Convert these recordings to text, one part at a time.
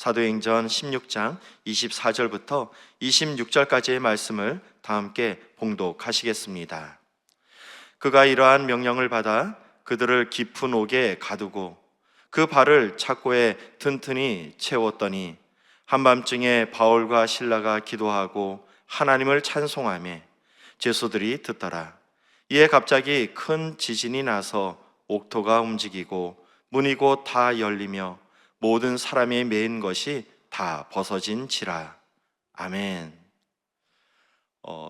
사도행전 16장 24절부터 26절까지의 말씀을 다 함께 봉독하시겠습니다. 그가 이러한 명령을 받아 그들을 깊은 옥에 가두고 그 발을 착고에 튼튼히 채웠더니 한밤중에 바울과 실라가 기도하고 하나님을 찬송하며 제소들이 듣더라. 이에 갑자기 큰 지진이 나서 옥토가 움직이고 문이 곧 다 열리며 모든 사람이 매인 것이 다 벗어진지라. 아멘.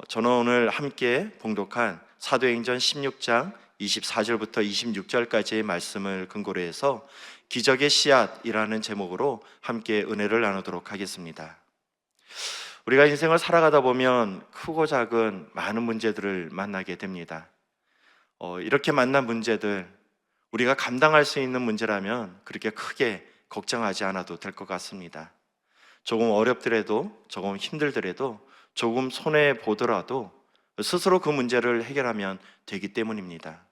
저는 오늘 함께 봉독한 사도행전 16장 24절부터 26절까지의 말씀을 근거로 해서 기적의 씨앗이라는 제목으로 함께 은혜를 나누도록 하겠습니다. 우리가 인생을 살아가다 보면 크고 작은 많은 문제들을 만나게 됩니다. 이렇게 만난 문제들, 우리가 감당할 수 있는 문제라면 그렇게 크게 걱정하지 않아도 될 것 같습니다. 조금 어렵더라도, 조금 힘들더라도, 조금 손해보더라도 스스로 그 문제를 해결하면 되기 때문입니다.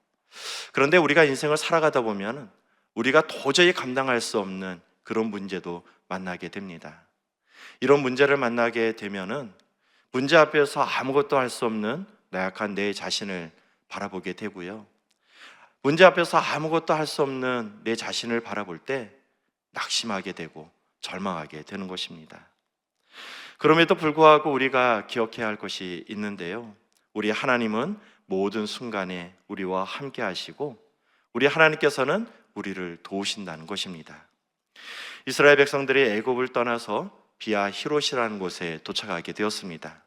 그런데 우리가 인생을 살아가다 보면 우리가 도저히 감당할 수 없는 그런 문제도 만나게 됩니다. 이런 문제를 만나게 되면은 문제 앞에서 아무것도 할 수 없는 나약한 내 자신을 바라보게 되고요. 문제 앞에서 아무것도 할 수 없는 내 자신을 바라볼 때 낙심하게 되고 절망하게 되는 것입니다. 그럼에도 불구하고 우리가 기억해야 할 것이 있는데요. 우리 하나님은 모든 순간에 우리와 함께 하시고 우리 하나님께서는 우리를 도우신다는 것입니다. 이스라엘 백성들이 애굽을 떠나서 비아 히롯이라는 곳에 도착하게 되었습니다.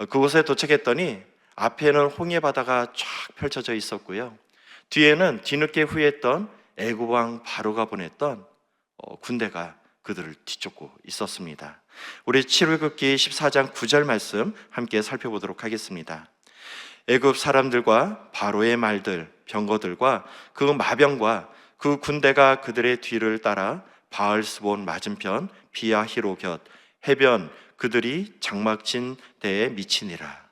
그곳에 도착했더니 앞에는 홍해 바다가 쫙 펼쳐져 있었고요. 뒤에는 뒤늦게 후회했던 애굽 왕 바로가 보냈던 군대가 그들을 뒤쫓고 있었습니다. 우리 출애굽기 14장 9절 말씀 함께 살펴보도록 하겠습니다. 애굽 사람들과 바로의 말들, 병거들과 그 마병과 그 군대가 그들의 뒤를 따라 바알스본 맞은편 비아히로 곁 해변 그들이 장막진 데에 미치니라.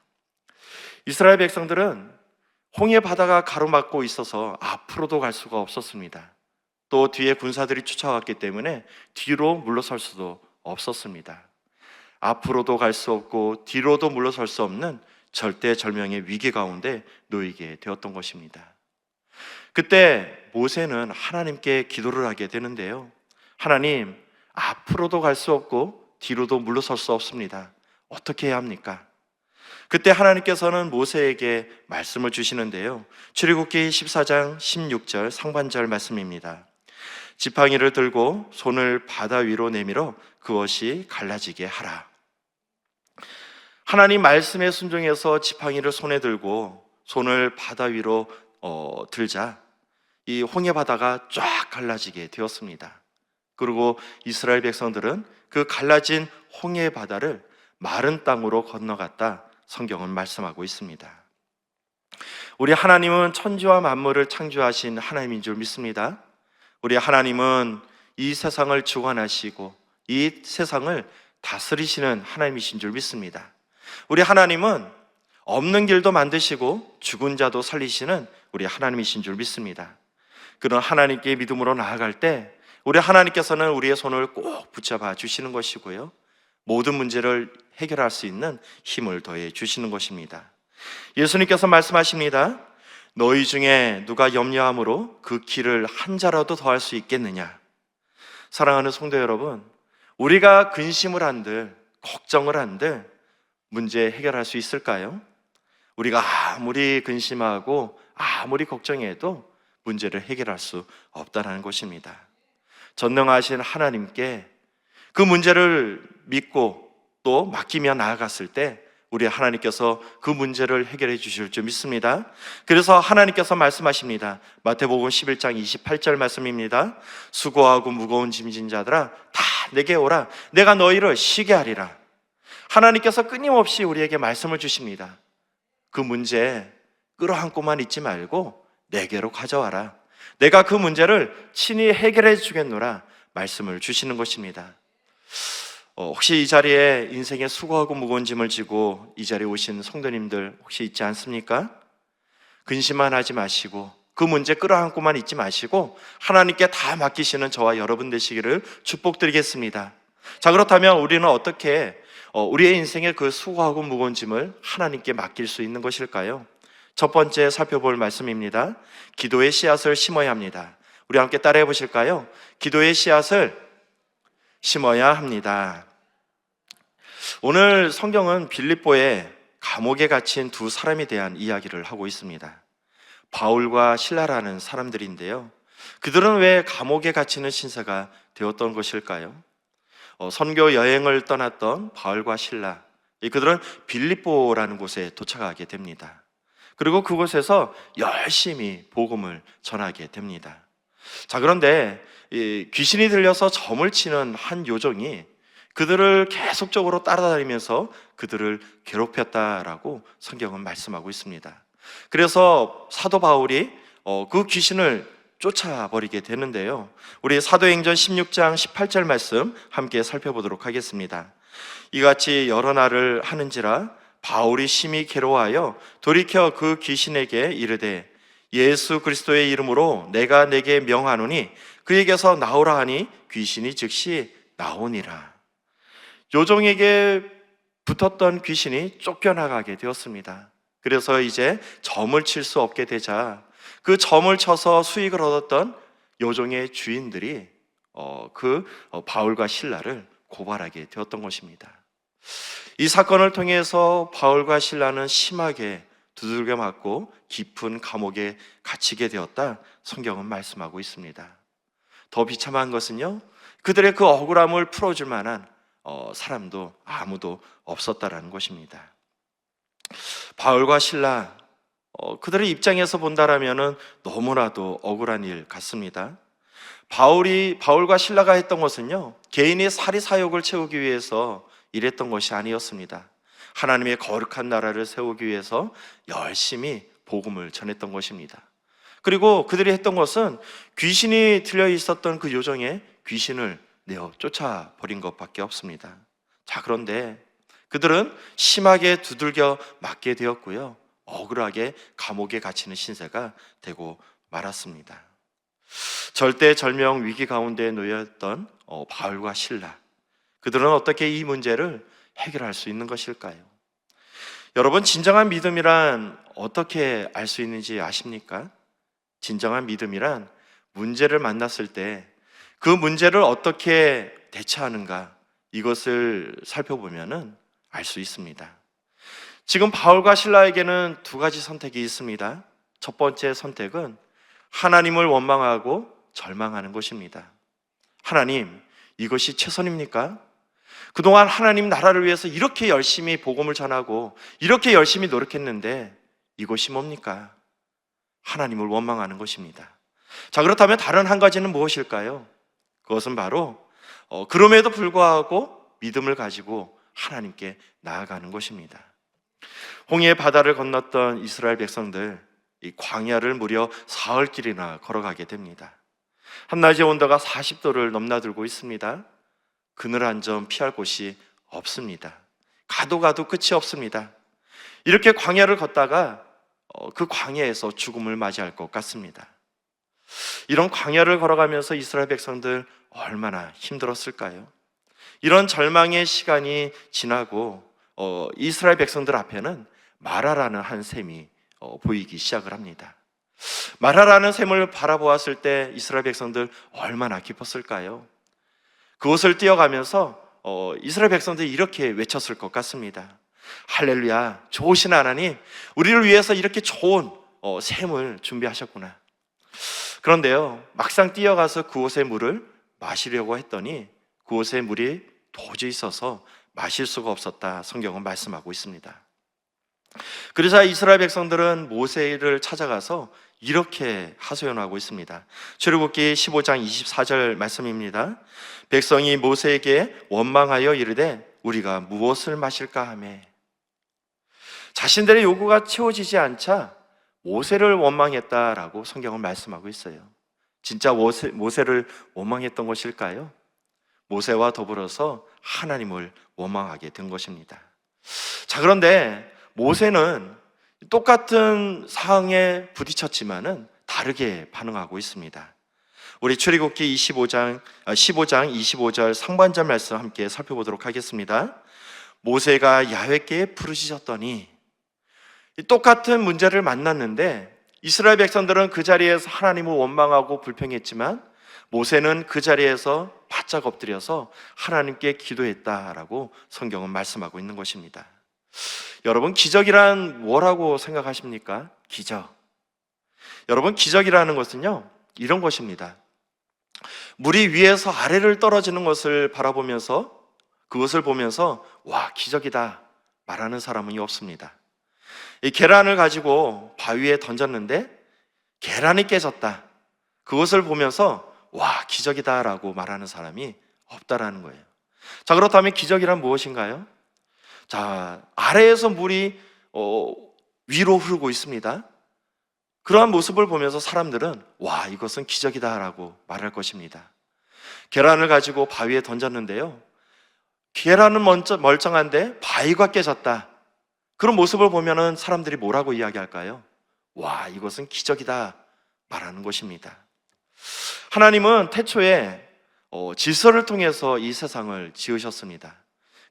이스라엘 백성들은 홍해 바다가 가로막고 있어서 앞으로도 갈 수가 없었습니다. 또 뒤에 군사들이 쫓아왔기 때문에 뒤로 물러설 수도 없었습니다. 앞으로도 갈 수 없고 뒤로도 물러설 수 없는 절대절명의 위기 가운데 놓이게 되었던 것입니다. 그때 모세는 하나님께 기도를 하게 되는데요. 하나님, 앞으로도 갈 수 없고 뒤로도 물러설 수 없습니다. 어떻게 해야 합니까? 그때 하나님께서는 모세에게 말씀을 주시는데요. 출애굽기 14장 16절 상반절 말씀입니다. 지팡이를 들고 손을 바다 위로 내밀어 그것이 갈라지게 하라. 하나님 말씀에 순종해서 지팡이를 손에 들고 손을 바다 위로 들자 이 홍해 바다가 쫙 갈라지게 되었습니다. 그리고 이스라엘 백성들은 그 갈라진 홍해 바다를 마른 땅으로 건너갔다 성경은 말씀하고 있습니다. 우리 하나님은 천지와 만물을 창조하신 하나님인 줄 믿습니다. 우리 하나님은 이 세상을 주관하시고 이 세상을 다스리시는 하나님이신 줄 믿습니다. 우리 하나님은 없는 길도 만드시고 죽은 자도 살리시는 우리 하나님이신 줄 믿습니다. 그런 하나님께 믿음으로 나아갈 때 우리 하나님께서는 우리의 손을 꼭 붙잡아 주시는 것이고요. 모든 문제를 해결할 수 있는 힘을 더해 주시는 것입니다. 예수님께서 말씀하십니다. 너희 중에 누가 염려함으로 그 길을 한 자라도 더할 수 있겠느냐. 사랑하는 성도 여러분, 우리가 근심을 한들 걱정을 한들 문제 해결할 수 있을까요? 우리가 아무리 근심하고 아무리 걱정해도 문제를 해결할 수 없다는 것입니다. 전능하신 하나님께 그 문제를 믿고 또 맡기며 나아갔을 때 우리 하나님께서 그 문제를 해결해 주실 줄 믿습니다. 그래서 하나님께서 말씀하십니다. 마태복음 11장 28절 말씀입니다. 수고하고 무거운 짐진 자들아 다 내게 오라. 내가 너희를 쉬게 하리라. 하나님께서 끊임없이 우리에게 말씀을 주십니다. 그 문제 끌어안고만 있지 말고 내게로 가져와라. 내가 그 문제를 친히 해결해 주겠노라 말씀을 주시는 것입니다. 혹시 이 자리에 인생에 수고하고 무거운 짐을 지고 이 자리에 오신 성도님들 혹시 있지 않습니까? 근심만 하지 마시고 그 문제 끌어안고만 있지 마시고 하나님께 다 맡기시는 저와 여러분 되시기를 축복드리겠습니다. 자, 그렇다면 우리는 어떻게 우리의 인생의 그 수고하고 무거운 짐을 하나님께 맡길 수 있는 것일까요? 첫 번째 살펴볼 말씀입니다. 기도의 씨앗을 심어야 합니다. 우리 함께 따라해 보실까요? 기도의 씨앗을 심어야 합니다. 오늘 성경은 빌립보에 감옥에 갇힌 두 사람에 대한 이야기를 하고 있습니다. 바울과 실라라는 사람들인데요. 그들은 왜 감옥에 갇히는 신세가 되었던 것일까요? 선교 여행을 떠났던 바울과 실라, 그들은 빌립보라는 곳에 도착하게 됩니다. 그리고 그곳에서 열심히 복음을 전하게 됩니다. 자, 그런데 귀신이 들려서 점을 치는 한 요정이 그들을 계속적으로 따라다니면서 그들을 괴롭혔다라고 성경은 말씀하고 있습니다. 그래서 사도 바울이 그 귀신을 쫓아버리게 되는데요. 우리 사도행전 16장 18절 말씀 함께 살펴보도록 하겠습니다. 이같이 여러 날을 하는지라 바울이 심히 괴로워하여 돌이켜 그 귀신에게 이르되 예수 그리스도의 이름으로 내가 내게 명하노니 그에게서 나오라 하니 귀신이 즉시 나오니라. 요정에게 붙었던 귀신이 쫓겨나가게 되었습니다. 그래서 이제 점을 칠 수 없게 되자 그 점을 쳐서 수익을 얻었던 요정의 주인들이 바울과 실라를 고발하게 되었던 것입니다. 이 사건을 통해서 바울과 실라는 심하게 두들겨 맞고 깊은 감옥에 갇히게 되었다 성경은 말씀하고 있습니다. 더 비참한 것은요, 그들의 그 억울함을 풀어줄 만한 사람도 아무도 없었다라는 것입니다. 바울과 실라, 그들의 입장에서 본다라면은 너무나도 억울한 일 같습니다. 바울과 실라가 했던 것은요, 개인의 사리사욕을 채우기 위해서 일했던 것이 아니었습니다. 하나님의 거룩한 나라를 세우기 위해서 열심히 복음을 전했던 것입니다. 그리고 그들이 했던 것은 귀신이 들려 있었던 그 요정의 귀신을 내어 쫓아버린 것밖에 없습니다. 자, 그런데 그들은 심하게 두들겨 맞게 되었고요, 억울하게 감옥에 갇히는 신세가 되고 말았습니다. 절대절명 위기 가운데 놓였던 바울과 실라, 그들은 어떻게 이 문제를 해결할 수 있는 것일까요? 여러분, 진정한 믿음이란 어떻게 알 수 있는지 아십니까? 진정한 믿음이란 문제를 만났을 때 그 문제를 어떻게 대처하는가, 이것을 살펴보면 알 수 있습니다. 지금 바울과 실라에게는 두 가지 선택이 있습니다. 첫 번째 선택은 하나님을 원망하고 절망하는 것입니다. 하나님, 이것이 최선입니까? 그동안 하나님 나라를 위해서 이렇게 열심히 복음을 전하고 이렇게 열심히 노력했는데 이것이 뭡니까? 하나님을 원망하는 것입니다. 자, 그렇다면 다른 한 가지는 무엇일까요? 그것은 바로 그럼에도 불구하고 믿음을 가지고 하나님께 나아가는 것입니다. 홍해 바다를 건넜던 이스라엘 백성들, 이 광야를 무려 사흘길이나 걸어가게 됩니다. 한낮의 온도가 40도를 넘나들고 있습니다. 그늘 한 점 피할 곳이 없습니다. 가도 끝이 없습니다. 이렇게 광야를 걷다가 그 광야에서 죽음을 맞이할 것 같습니다. 이런 광야를 걸어가면서 이스라엘 백성들 얼마나 힘들었을까요? 이런 절망의 시간이 지나고 이스라엘 백성들 앞에는 마라라는 한 샘이 보이기 시작을 합니다. 마라라는 샘을 바라보았을 때 이스라엘 백성들 얼마나 기뻤을까요? 그곳을 뛰어가면서 이스라엘 백성들이 이렇게 외쳤을 것 같습니다. 할렐루야, 좋으신 하나님, 우리를 위해서 이렇게 좋은 샘을 준비하셨구나. 그런데요, 막상 뛰어가서 그곳의 물을 마시려고 했더니 그곳의 물이 도저히 있어서 마실 수가 없었다, 성경은 말씀하고 있습니다. 그래서 이스라엘 백성들은 모세를 찾아가서 이렇게 하소연하고 있습니다. 출애굽기 15장 24절 말씀입니다. 백성이 모세에게 원망하여 이르되 우리가 무엇을 마실까 하매, 자신들의 요구가 채워지지 않자 모세를 원망했다라고 성경은 말씀하고 있어요. 진짜 모세를 원망했던 것일까요? 모세와 더불어서 하나님을 원망하게 된 것입니다. 자, 그런데 모세는 똑같은 상황에 부딪혔지만은 다르게 반응하고 있습니다. 우리 출애굽기 15장 25절 상반절 말씀 함께 살펴보도록 하겠습니다. 모세가 야훼께 부르짖었더니, 똑같은 문제를 만났는데 이스라엘 백성들은 그 자리에서 하나님을 원망하고 불평했지만 모세는 그 자리에서 바짝 엎드려서 하나님께 기도했다라고 성경은 말씀하고 있는 것입니다. 여러분, 기적이란 뭐라고 생각하십니까? 기적. 여러분, 기적이라는 것은요, 이런 것입니다. 물이 위에서 아래를 떨어지는 것을 바라보면서, 그것을 보면서 와, 기적이다 말하는 사람은 없습니다. 이 계란을 가지고 바위에 던졌는데 계란이 깨졌다, 그것을 보면서 와, 기적이다라고 말하는 사람이 없다라는 거예요. 자, 그렇다면 기적이란 무엇인가요? 자, 아래에서 물이 위로 흐르고 있습니다. 그러한 모습을 보면서 사람들은 와, 이것은 기적이다라고 말할 것입니다. 계란을 가지고 바위에 던졌는데요, 계란은 멀쩡한데 바위가 깨졌다, 그런 모습을 보면은 사람들이 뭐라고 이야기할까요? 와, 이것은 기적이다 말하는 것입니다. 하나님은 태초에 질서를 통해서 이 세상을 지으셨습니다.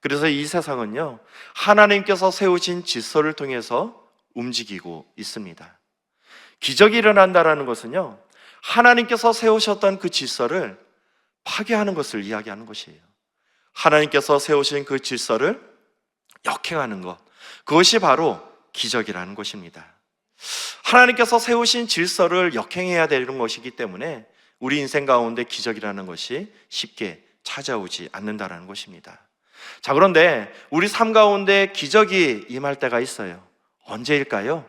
그래서 이 세상은요, 하나님께서 세우신 질서를 통해서 움직이고 있습니다. 기적이 일어난다라는 것은요, 하나님께서 세우셨던 그 질서를 파괴하는 것을 이야기하는 것이에요. 하나님께서 세우신 그 질서를 역행하는 것, 그것이 바로 기적이라는 것입니다. 하나님께서 세우신 질서를 역행해야 되는 것이기 때문에 우리 인생 가운데 기적이라는 것이 쉽게 찾아오지 않는다는 것입니다. 자, 그런데 우리 삶 가운데 기적이 임할 때가 있어요. 언제일까요?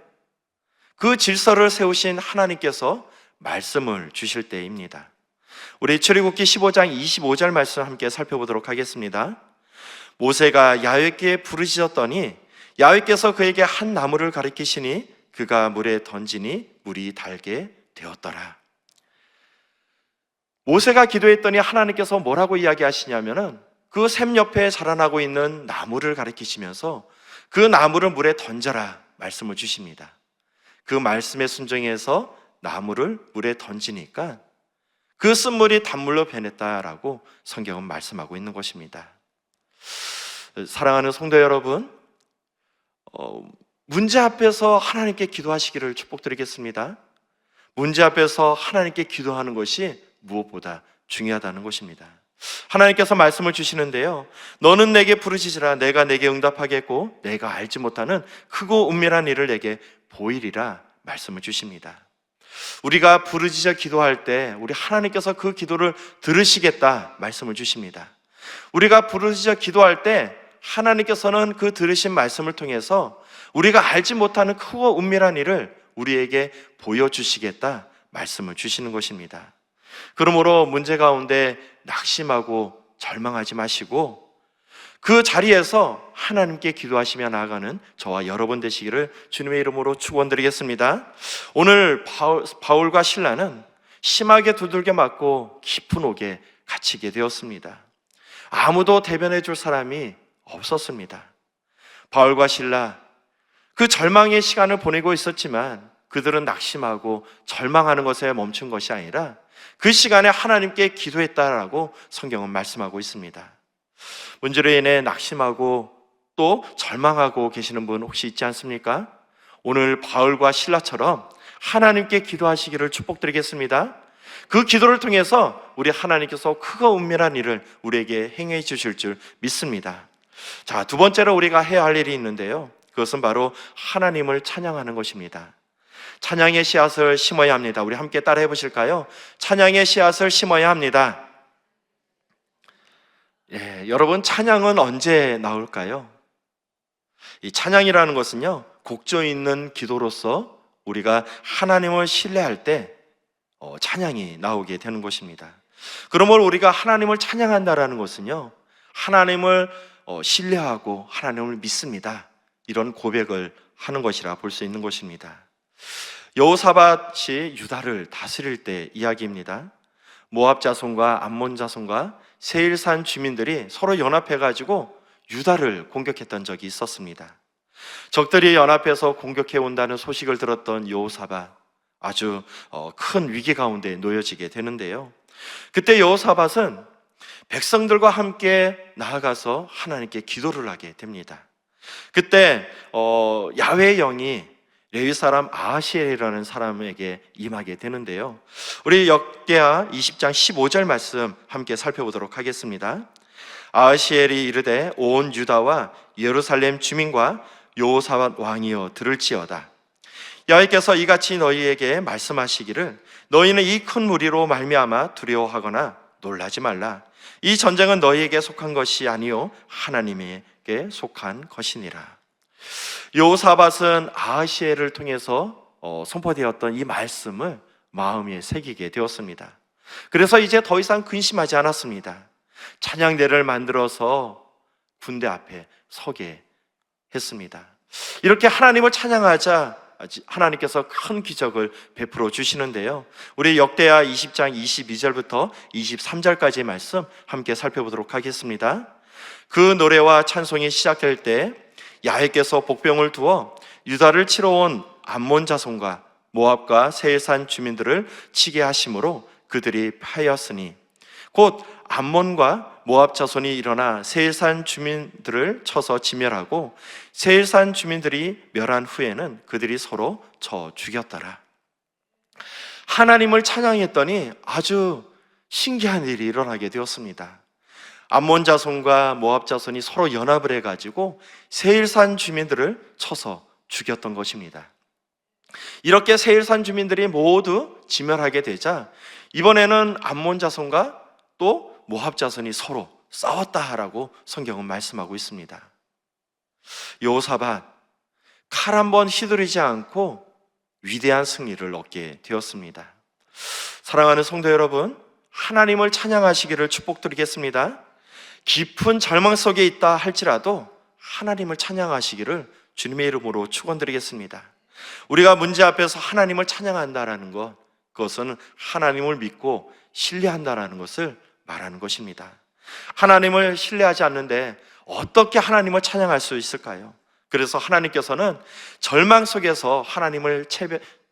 그 질서를 세우신 하나님께서 말씀을 주실 때입니다. 우리 출애굽기 15장 25절 말씀 함께 살펴보도록 하겠습니다. 모세가 야훼께 부르짖었더니 야훼께서 그에게 한 나무를 가리키시니 그가 물에 던지니 물이 달게 되었더라. 모세가 기도했더니 하나님께서 뭐라고 이야기하시냐면은 그 샘 옆에 자라나고 있는 나무를 가리키시면서 그 나무를 물에 던져라 말씀을 주십니다. 그 말씀에 순종해서 나무를 물에 던지니까 그 쓴물이 단물로 변했다라고 성경은 말씀하고 있는 것입니다. 사랑하는 성도 여러분, 문제 앞에서 하나님께 기도하시기를 축복드리겠습니다. 문제 앞에서 하나님께 기도하는 것이 무엇보다 중요하다는 것입니다. 하나님께서 말씀을 주시는데요, 너는 내게 부르짖으라 내가 내게 응답하겠고 내가 알지 못하는 크고 은밀한 일을 내게 보이리라 말씀을 주십니다. 우리가 부르짖어 기도할 때 우리 하나님께서 그 기도를 들으시겠다 말씀을 주십니다. 우리가 부르짖어 기도할 때 하나님께서는 그 들으신 말씀을 통해서 우리가 알지 못하는 크고 은밀한 일을 우리에게 보여주시겠다 말씀을 주시는 것입니다. 그러므로 문제 가운데 낙심하고 절망하지 마시고 그 자리에서 하나님께 기도하시며 나아가는 저와 여러분 되시기를 주님의 이름으로 축원드리겠습니다. 오늘 바울과 실라는 심하게 두들겨 맞고 깊은 옥에 갇히게 되었습니다. 아무도 대변해 줄 사람이 없었습니다. 바울과 실라, 그 절망의 시간을 보내고 있었지만 그들은 낙심하고 절망하는 것에 멈춘 것이 아니라 그 시간에 하나님께 기도했다라고 성경은 말씀하고 있습니다. 문제로 인해 낙심하고 또 절망하고 계시는 분 혹시 있지 않습니까? 오늘 바울과 실라처럼 하나님께 기도하시기를 축복드리겠습니다. 그 기도를 통해서 우리 하나님께서 크고 은밀한 일을 우리에게 행해 주실 줄 믿습니다. 자, 두 번째로 우리가 해야 할 일이 있는데요, 그것은 바로 하나님을 찬양하는 것입니다. 찬양의 씨앗을 심어야 합니다. 우리 함께 따라해 보실까요? 찬양의 씨앗을 심어야 합니다. 여러분, 찬양은 언제 나올까요? 이 찬양이라는 것은요, 곡조 있는 기도로서 우리가 하나님을 신뢰할 때 찬양이 나오게 되는 것입니다. 그러므로 우리가 하나님을 찬양한다라는 것은요, 하나님을 신뢰하고 하나님을 믿습니다, 이런 고백을 하는 것이라 볼 수 있는 것입니다. 여호사밧이 유다를 다스릴 때 이야기입니다. 모압 자손과 암몬 자손과 세일산 주민들이 서로 연합해가지고 유다를 공격했던 적이 있었습니다. 적들이 연합해서 공격해 온다는 소식을 들었던 여호사밧, 아주 큰 위기 가운데 놓여지게 되는데요. 그때 여호사밧은 백성들과 함께 나아가서 하나님께 기도를 하게 됩니다. 그때 야훼의 영이 레위 사람 아하시엘이라는 사람에게 임하게 되는데요. 우리 역대하 20장 15절 말씀 함께 살펴보도록 하겠습니다. 아하시엘이 이르되 온 유다와 예루살렘 주민과 여호사밧 왕이여 들을지어다. 여호와께서 이같이 너희에게 말씀하시기를 너희는 이 큰 무리로 말미암아 두려워하거나 놀라지 말라. 이 전쟁은 너희에게 속한 것이 아니요 하나님에게 속한 것이니라. 여호사밧은 아하시엘을 통해서 선포되었던 이 말씀을 마음에 새기게 되었습니다. 그래서 이제 더 이상 근심하지 않았습니다. 찬양대를 만들어서 군대 앞에 서게 했습니다. 이렇게 하나님을 찬양하자 하나님께서 큰 기적을 베풀어 주시는데요. 우리 역대하 20장 22절부터 23절까지의 말씀 함께 살펴보도록 하겠습니다. 그 노래와 찬송이 시작될 때 야훼께서 복병을 두어 유다를 치러 온 암몬 자손과 모압과 세일산 주민들을 치게 하심으로 그들이 패하였으니 곧 암몬과 모압 자손이 일어나 세일산 주민들을 쳐서 진멸하고 세일산 주민들이 멸한 후에는 그들이 서로 쳐 죽였더라. 하나님을 찬양했더니 아주 신기한 일이 일어나게 되었습니다. 암몬 자손과 모압 자손이 서로 연합을 해가지고 세일산 주민들을 쳐서 죽였던 것입니다. 이렇게 세일산 주민들이 모두 진멸하게 되자 이번에는 암몬 자손과 또 모압 자손이 서로 싸웠다라고 성경은 말씀하고 있습니다. 여호사밧 칼 한 번 휘두르지 않고 위대한 승리를 얻게 되었습니다. 사랑하는 성도 여러분, 하나님을 찬양하시기를 축복드리겠습니다. 깊은 절망 속에 있다 할지라도 하나님을 찬양하시기를 주님의 이름으로 축원드리겠습니다. 우리가 문제 앞에서 하나님을 찬양한다라는 것, 그것은 하나님을 믿고 신뢰한다라는 것을 말하는 것입니다. 하나님을 신뢰하지 않는데 어떻게 하나님을 찬양할 수 있을까요? 그래서 하나님께서는 절망 속에서 하나님을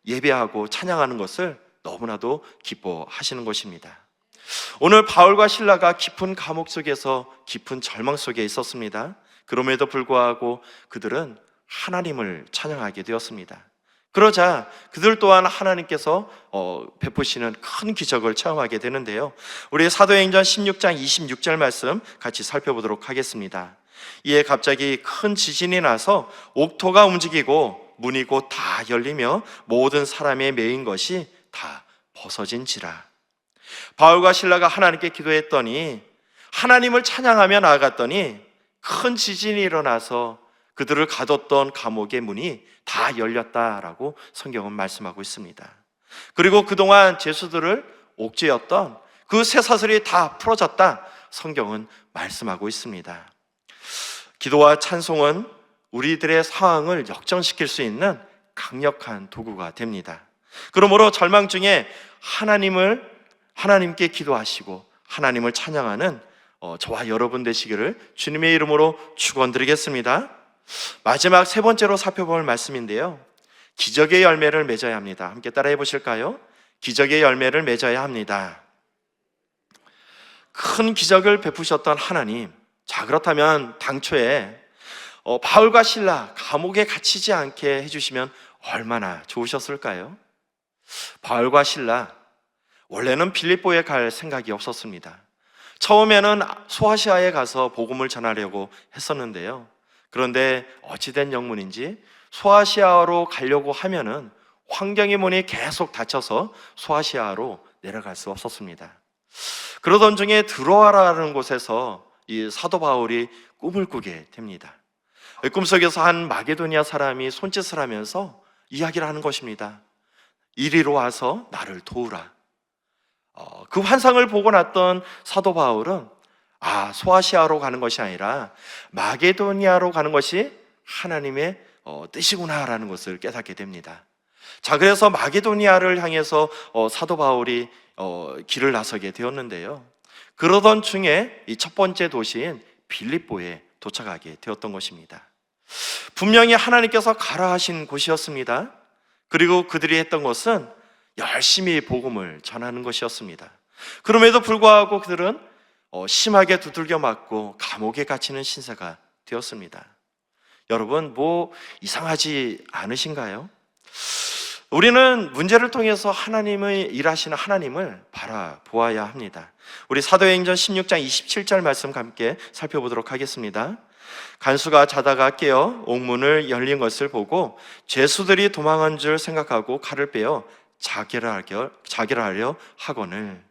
예배하고 찬양하는 것을 너무나도 기뻐하시는 것입니다. 오늘 바울과 실라가 깊은 감옥 속에서 깊은 절망 속에 있었습니다. 그럼에도 불구하고 그들은 하나님을 찬양하게 되었습니다. 그러자 그들 또한 하나님께서 베푸시는 큰 기적을 체험하게 되는데요. 우리 사도행전 16장 26절 말씀 같이 살펴보도록 하겠습니다. 이에 갑자기 큰 지진이 나서 옥토가 움직이고 문이 곧 다 열리며 모든 사람의 매인 것이 다 벗어진지라. 바울과 실라가 하나님께 기도했더니 하나님을 찬양하며 나아갔더니 큰 지진이 일어나서 그들을 가뒀던 감옥의 문이 다 열렸다라고 성경은 말씀하고 있습니다. 그리고 그동안 죄수들을 옥죄였던 그 쇠사슬이 다 풀어졌다 성경은 말씀하고 있습니다. 기도와 찬송은 우리들의 상황을 역전시킬 수 있는 강력한 도구가 됩니다. 그러므로 절망 중에 하나님께 기도하시고 하나님을 찬양하는 저와 여러분 되시기를 주님의 이름으로 축원드리겠습니다. 마지막 세 번째로 살펴볼 말씀인데요. 기적의 열매를 맺어야 합니다. 함께 따라해 보실까요? 기적의 열매를 맺어야 합니다. 큰 기적을 베푸셨던 하나님, 자 그렇다면 당초에 바울과 실라 감옥에 갇히지 않게 해주시면 얼마나 좋으셨을까요? 바울과 실라 원래는 빌립보에 갈 생각이 없었습니다. 처음에는 소아시아에 가서 복음을 전하려고 했었는데요. 그런데 어찌된 영문인지 소아시아로 가려고 하면은 환경의 문이 계속 닫혀서 소아시아로 내려갈 수 없었습니다. 그러던 중에 드로아라는 곳에서 이 사도 바울이 꿈을 꾸게 됩니다. 꿈속에서 한 마게도니아 사람이 손짓을 하면서 이야기를 하는 것입니다. 이리로 와서 나를 도우라. 그 환상을 보고 났던 사도 바울은 소아시아로 가는 것이 아니라 마게도니아로 가는 것이 하나님의 뜻이구나라는 것을 깨닫게 됩니다. 자, 그래서 마게도니아를 향해서 사도 바울이 길을 나서게 되었는데요. 그러던 중에 이 첫 번째 도시인 빌립보에 도착하게 되었던 것입니다. 분명히 하나님께서 가라 하신 곳이었습니다. 그리고 그들이 했던 것은 열심히 복음을 전하는 것이었습니다. 그럼에도 불구하고 그들은 심하게 두들겨 맞고 감옥에 갇히는 신세가 되었습니다. 여러분, 이상하지 않으신가요? 우리는 문제를 통해서 하나님의 일하시는 하나님을 바라보아야 합니다. 우리 사도행전 16장 27절 말씀 함께 살펴보도록 하겠습니다. 간수가 자다가 깨어 옥문을 열린 것을 보고 죄수들이 도망한 줄 생각하고 칼을 빼어 자결하려 하거늘.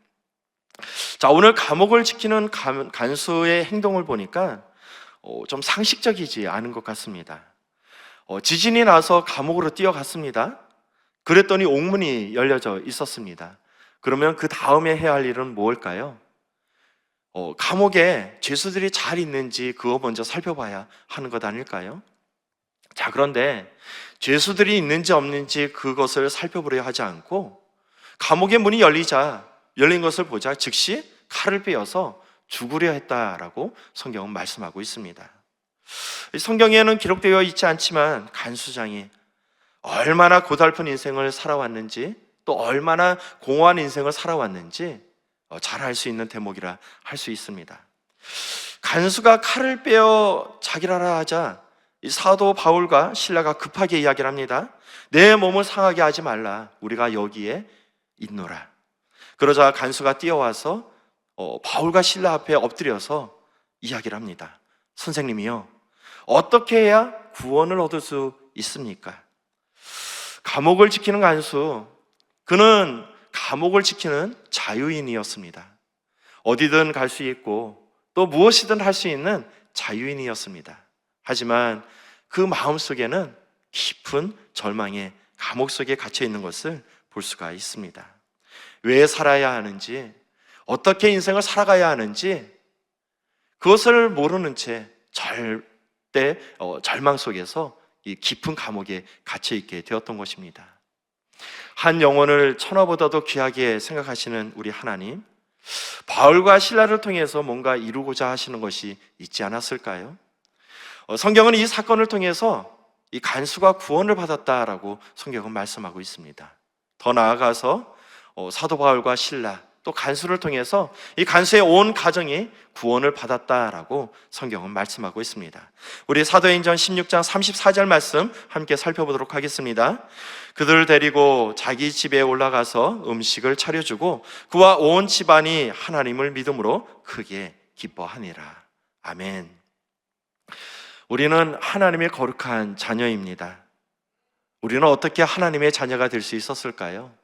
자, 오늘 감옥을 지키는 간수의 행동을 보니까 좀 상식적이지 않은 것 같습니다. 지진이 나서 감옥으로 뛰어갔습니다. 그랬더니 옥문이 열려져 있었습니다. 그러면 그 다음에 해야 할 일은 뭘까요? 감옥에 죄수들이 잘 있는지 그거 먼저 살펴봐야 하는 것 아닐까요? 자, 그런데 죄수들이 있는지 없는지 그것을 살펴보려 하지 않고 감옥의 문이 열린 것을 보자 즉시 칼을 빼어서 죽으려 했다라고 성경은 말씀하고 있습니다. 성경에는 기록되어 있지 않지만 간수장이 얼마나 고달픈 인생을 살아왔는지, 또 얼마나 공허한 인생을 살아왔는지 잘 알 수 있는 대목이라 할 수 있습니다. 간수가 칼을 빼어 자결하라 하자 이 사도 바울과 실라가 급하게 이야기를 합니다. 내 몸을 상하게 하지 말라, 우리가 여기에 있노라. 그러자 간수가 뛰어와서 바울과 실라 앞에 엎드려서 이야기를 합니다. 선생님이요, 어떻게 해야 구원을 얻을 수 있습니까? 감옥을 지키는 간수, 그는 감옥을 지키는 자유인이었습니다. 어디든 갈 수 있고 또 무엇이든 할 수 있는 자유인이었습니다. 하지만 그 마음속에는 깊은 절망의 감옥 속에 갇혀 있는 것을 볼 수가 있습니다. 왜 살아야 하는지, 어떻게 인생을 살아가야 하는지 그것을 모르는 채 절대 절망 속에서 이 깊은 감옥에 갇혀 있게 되었던 것입니다. 한 영혼을 천하보다도 귀하게 생각하시는 우리 하나님, 바울과 실라를 통해서 뭔가 이루고자 하시는 것이 있지 않았을까요? 성경은 이 사건을 통해서 이 간수가 구원을 받았다라고 성경은 말씀하고 있습니다. 더 나아가서 사도 바울과 실라, 또 간수를 통해서 이 간수의 온 가정이 구원을 받았다라고 성경은 말씀하고 있습니다. 우리 사도행전 16장 34절 말씀 함께 살펴보도록 하겠습니다. 그들을 데리고 자기 집에 올라가서 음식을 차려주고 그와 온 집안이 하나님을 믿음으로 크게 기뻐하니라. 아멘. 우리는 하나님의 거룩한 자녀입니다. 우리는 어떻게 하나님의 자녀가 될 수 있었을까요?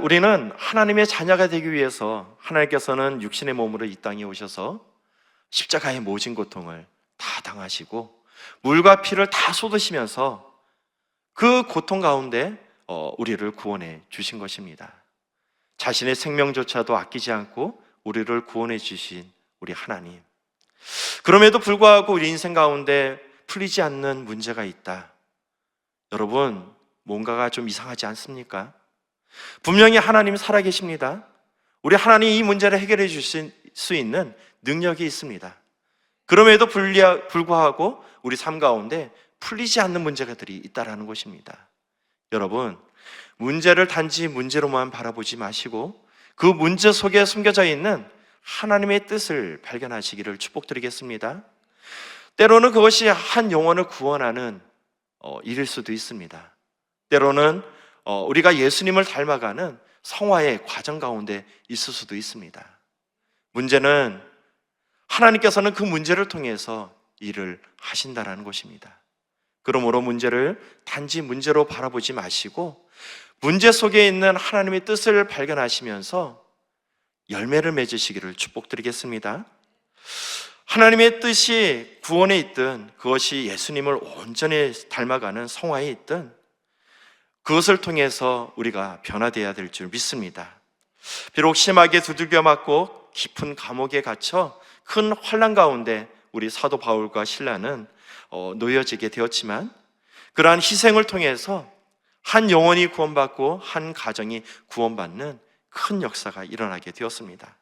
우리는 하나님의 자녀가 되기 위해서 하나님께서는 육신의 몸으로 이 땅에 오셔서 십자가의 모진 고통을 다 당하시고 물과 피를 다 쏟으시면서 그 고통 가운데 우리를 구원해 주신 것입니다. 자신의 생명조차도 아끼지 않고 우리를 구원해 주신 우리 하나님. 그럼에도 불구하고 우리 인생 가운데 풀리지 않는 문제가 있다. 여러분, 뭔가가 좀 이상하지 않습니까? 분명히 하나님 살아계십니다. 우리 하나님 이 문제를 해결해 주실 수 있는 능력이 있습니다. 그럼에도 불구하고 우리 삶 가운데 풀리지 않는 문제들이 있다라는 것입니다. 여러분, 문제를 단지 문제로만 바라보지 마시고 그 문제 속에 숨겨져 있는 하나님의 뜻을 발견하시기를 축복드리겠습니다. 때로는 그것이 한 영혼을 구원하는 일일 수도 있습니다. 때로는 우리가 예수님을 닮아가는 성화의 과정 가운데 있을 수도 있습니다. 문제는 하나님께서는 그 문제를 통해서 일을 하신다라는 것입니다. 그러므로 문제를 단지 문제로 바라보지 마시고 문제 속에 있는 하나님의 뜻을 발견하시면서 열매를 맺으시기를 축복드리겠습니다. 하나님의 뜻이 구원에 있든 그것이 예수님을 온전히 닮아가는 성화에 있든 그것을 통해서 우리가 변화되어야 될 줄 믿습니다. 비록 심하게 두들겨 맞고 깊은 감옥에 갇혀 큰 환난 가운데 우리 사도 바울과 실라는 놓여지게 되었지만 그러한 희생을 통해서 한 영혼이 구원받고 한 가정이 구원받는 큰 역사가 일어나게 되었습니다.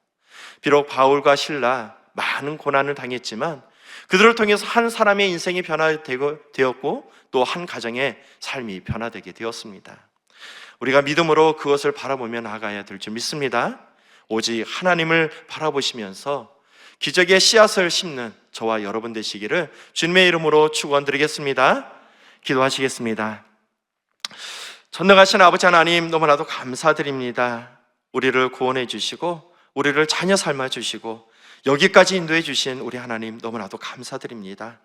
비록 바울과 실라 많은 고난을 당했지만 그들을 통해서 한 사람의 인생이 변화되었고 또 한 가정의 삶이 변화되게 되었습니다. 우리가 믿음으로 그것을 바라보며 나아가야 될 줄 믿습니다. 오직 하나님을 바라보시면서 기적의 씨앗을 심는 저와 여러분 되시기를 주님의 이름으로 축원드리겠습니다. 기도하시겠습니다. 전능하신 아버지 하나님, 너무나도 감사드립니다. 우리를 구원해 주시고 우리를 자녀 삼아 주시고 여기까지 인도해 주신 우리 하나님, 너무나도 감사드립니다.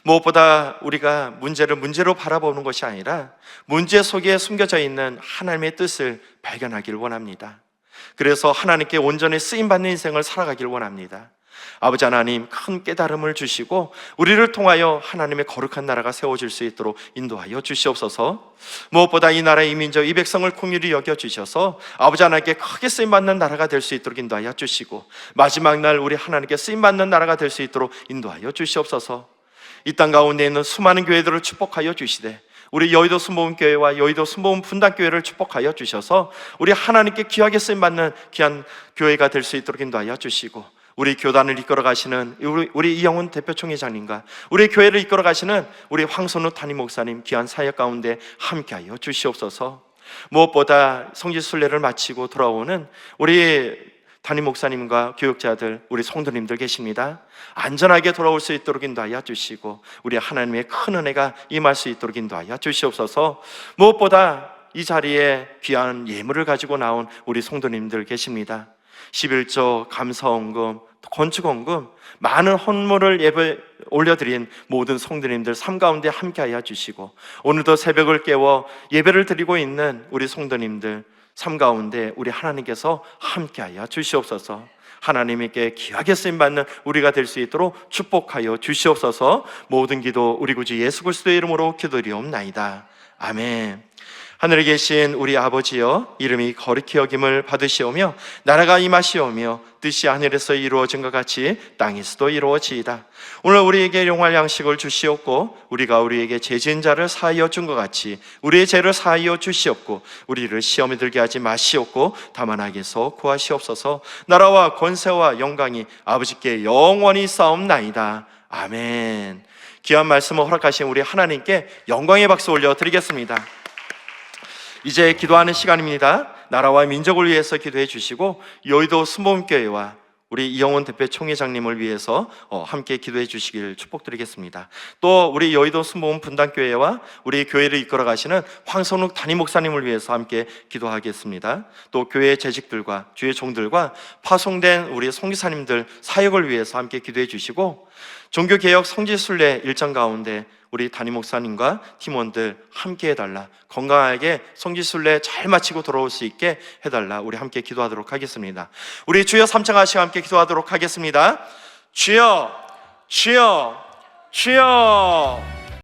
무엇보다 우리가 문제를 문제로 바라보는 것이 아니라 문제 속에 숨겨져 있는 하나님의 뜻을 발견하기를 원합니다. 그래서 하나님께 온전히 쓰임받는 인생을 살아가길 원합니다. 아버지 하나님, 큰 깨달음을 주시고 우리를 통하여 하나님의 거룩한 나라가 세워질 수 있도록 인도하여 주시옵소서. 무엇보다 이 나라의 이 민족, 이 백성을 긍휼히 여겨주셔서 아버지 하나님께 크게 쓰임받는 나라가 될 수 있도록 인도하여 주시고 마지막 날 우리 하나님께 쓰임받는 나라가 될 수 있도록 인도하여 주시옵소서. 이 땅 가운데 있는 수많은 교회들을 축복하여 주시되 우리 여의도 순복음교회와 여의도 순복음 분당교회를 축복하여 주셔서 우리 하나님께 귀하게 쓰임받는 귀한 교회가 될 수 있도록 인도하여 주시고 우리 교단을 이끌어 가시는 우리 이영훈 대표총회장님과 우리 교회를 이끌어 가시는 우리 황선우 담임 목사님 귀한 사역 가운데 함께하여 주시옵소서. 무엇보다 성지순례를 마치고 돌아오는 우리 담임 목사님과 교육자들, 우리 성도님들 계십니다. 안전하게 돌아올 수 있도록 인도하여 주시고 우리 하나님의 큰 은혜가 임할 수 있도록 인도하여 주시옵소서. 무엇보다 이 자리에 귀한 예물을 가지고 나온 우리 성도님들 계십니다. 11조, 감사헌금, 건축헌금, 많은 헌물을 예배 올려드린 모든 성도님들 삶 가운데 함께하여 주시고 오늘도 새벽을 깨워 예배를 드리고 있는 우리 성도님들 삶 가운데 우리 하나님께서 함께하여 주시옵소서. 하나님께 귀하게 쓰임받는 우리가 될 수 있도록 축복하여 주시옵소서. 모든 기도 우리 구주 예수 그리스도의 이름으로 기도드리옵나이다. 아멘. 하늘에 계신 우리 아버지여, 이름이 거룩히 여김을 받으시오며 나라가 임하시오며 뜻이 하늘에서 이루어진 것 같이 땅에서도 이루어지이다. 오늘 우리에게 용할 양식을 주시옵고 우리가 우리에게 죄진 자를 사하여 준 것 같이 우리의 죄를 사하여 주시옵고 우리를 시험에 들게 하지 마시옵고 다만 악에서 구하시옵소서. 나라와 권세와 영광이 아버지께 영원히 싸움나이다. 아멘. 귀한 말씀을 허락하신 우리 하나님께 영광의 박수 올려드리겠습니다. 이제 기도하는 시간입니다. 나라와 민족을 위해서 기도해 주시고 여의도 순복음교회와 우리 이영훈 대표 총회장님을 위해서 함께 기도해 주시길 축복드리겠습니다. 또 우리 여의도 순복음 분당교회와 우리 교회를 이끌어 가시는 황선욱 담임 목사님을 위해서 함께 기도하겠습니다. 또 교회 재직들과 주의 종들과 파송된 우리 선교사님들 사역을 위해서 함께 기도해 주시고 종교개혁 성지순례 일정 가운데 우리 담임 목사님과 팀원들 함께 해달라. 건강하게 성지순례 잘 마치고 돌아올 수 있게 해달라. 우리 함께 기도하도록 하겠습니다. 우리 주여 삼창하시고 함께 기도하도록 하겠습니다. 주여, 주여, 주여.